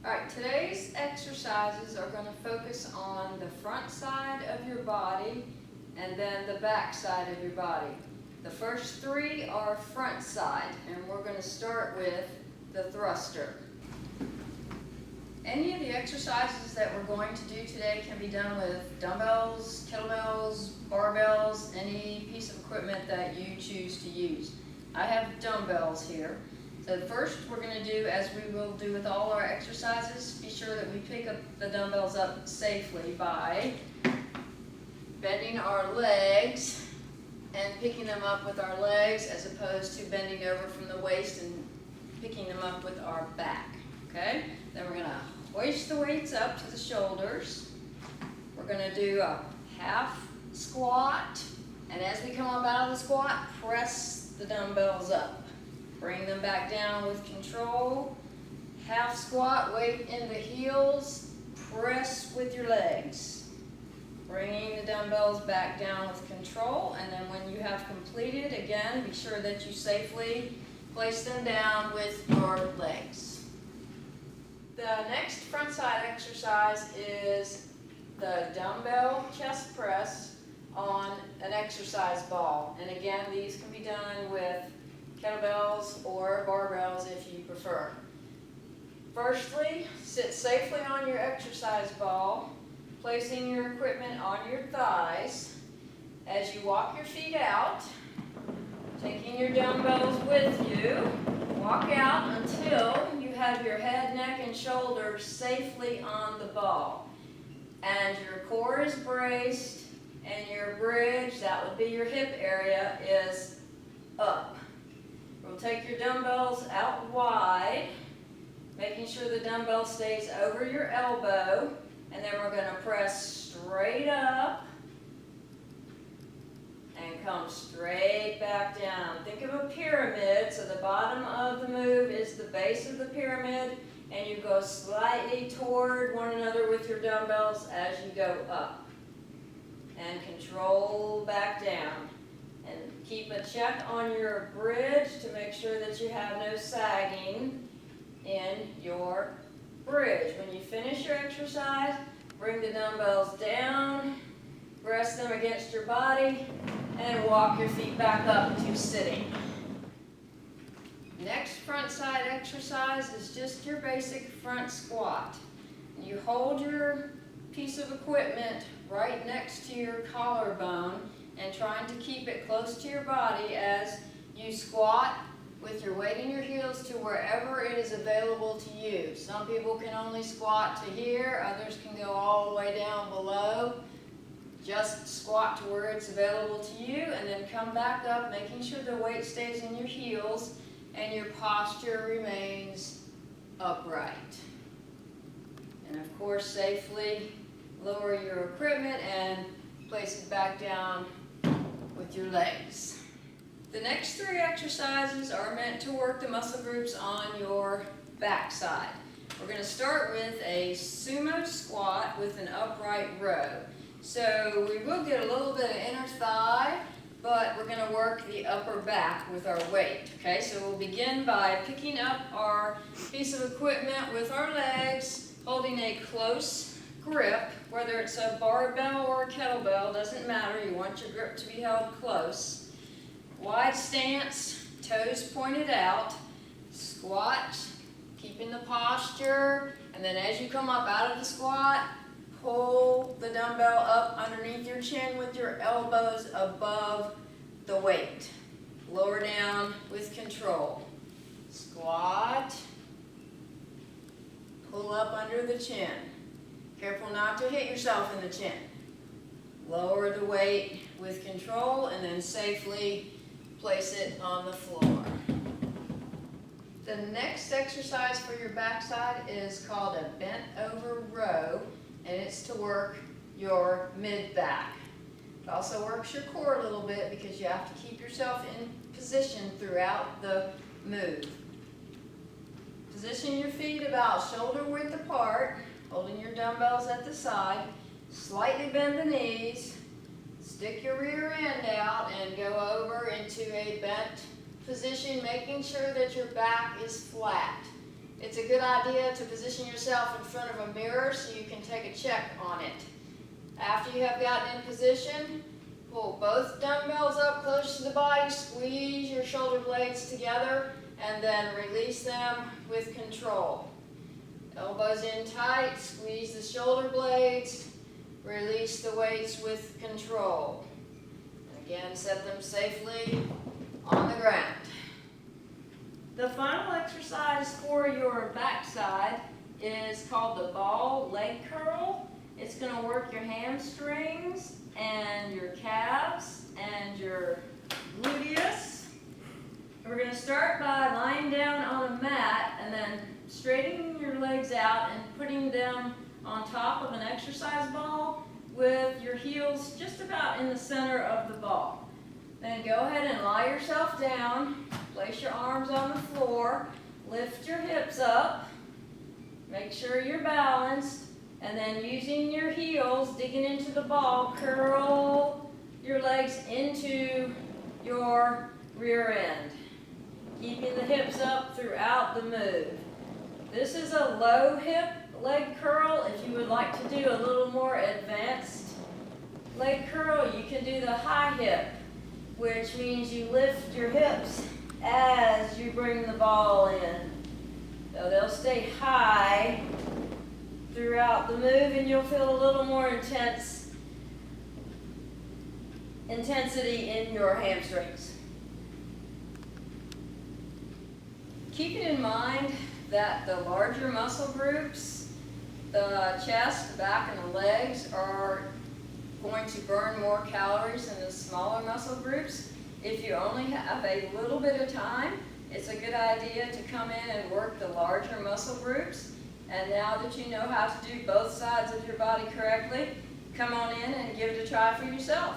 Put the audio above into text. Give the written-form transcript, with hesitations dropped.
Alright, today's exercises are going to focus on the front side of your body and then the back side of your body. The first three are front side, and we're going to start with the thruster. Any of the exercises that we're going to do today can be done with dumbbells, kettlebells, barbells, any piece of equipment that you choose to use. I have dumbbells here. So first we're going to do, as we will do with all our exercises, be sure that we pick up the dumbbells up safely by bending our legs and picking them up with our legs, as opposed to bending over from the waist and picking them up with our back. Okay? Then we're going to hoist the weights up to the shoulders. We're going to do a half squat, and as we come up out of the squat, press the dumbbells up. Bring them back down with control. Half squat, weight in the heels, press with your legs. Bringing the dumbbells back down with control, and then when you have completed, again, be sure that you safely place them down with your legs. The next front side exercise is the dumbbell chest press on an exercise ball. And again, these can be done with kettlebells or barbells if you prefer. Firstly, sit safely on your exercise ball, placing your equipment on your thighs. As you walk your feet out, taking your dumbbells with you, walk out until you have your head, neck, and shoulders safely on the ball. And your core is braced, and your bridge, that would be your hip area, is up. We'll take your dumbbells out wide, making sure the dumbbell stays over your elbow, and then we're going to press straight up and come straight back down. Think of a pyramid, so the bottom of the move is the base of the pyramid, and you go slightly toward one another with your dumbbells as you go up. And control back down. And keep a check on your bridge to make sure that you have no sagging in your bridge. When you finish your exercise, bring the dumbbells down, rest them against your body, and walk your feet back up to sitting. Next front side exercise is just your basic front squat. You hold your piece of equipment right next to your collarbone and trying to keep it close to your body as you squat with your weight in your heels to wherever it is available to you. Some people can only squat to here, others can go all the way down below. Just squat to where it's available to you, and then come back up, making sure the weight stays in your heels and your posture remains upright. And of course, safely lower your equipment and place it back down with your legs. The next three exercises are meant to work the muscle groups on your back side. We're going to start with a sumo squat with an upright row. So we will get a little bit of inner thigh, but we're going to work the upper back with our weight. Okay, so we'll begin by picking up our piece of equipment with our legs, holding a close grip, whether it's a barbell or a kettlebell, doesn't matter. You want your grip to be held close. Wide stance, toes pointed out, squat, keeping the posture, and then as you come up out of the squat, pull the dumbbell up underneath your chin with your elbows above the weight. Lower down with control. Squat, pull up under the chin. Careful not to hit yourself in the chin. Lower the weight with control and then safely place it on the floor. The next exercise for your backside is called a bent over row, and it's to work your mid-back. It also works your core a little bit because you have to keep yourself in position throughout the move. Position your feet about shoulder width apart, holding your dumbbells at the side. Slightly bend the knees, stick your rear end out, and go over into a bent position, making sure that your back is flat. it's a good idea to position yourself in front of a mirror so you can take a check on it. After you have gotten in position, pull both dumbbells up close to the body, squeeze your shoulder blades together, and then release them with control. Elbows in tight, squeeze the shoulder blades, release the weights with control. And again, set them safely on the ground. The final exercise for your backside is called the ball leg curl. It's going to work your hamstrings and your calves and your gluteus. We're going to start by lying down on a mat and then straightening your legs out and putting them on top of an exercise ball with your heels just about in the center of the ball. Then go ahead and lie yourself down, place your arms on the floor, lift your hips up, make sure you're balanced, and then using your heels, digging into the ball, curl your legs into your rear end, keeping the hips up throughout the move. This is a low hip leg curl. If you would like to do a little more advanced leg curl, you can do the high hip, which means you lift your hips as you bring the ball in. So they'll stay high throughout the move and you'll feel a little more intensity in your hamstrings. Keeping in mind that the larger muscle groups, the chest, the back, and the legs are going to burn more calories than the smaller muscle groups. If you only have a little bit of time, it's a good idea to come in and work the larger muscle groups. And now that you know how to do both sides of your body correctly, come on in and give it a try for yourself.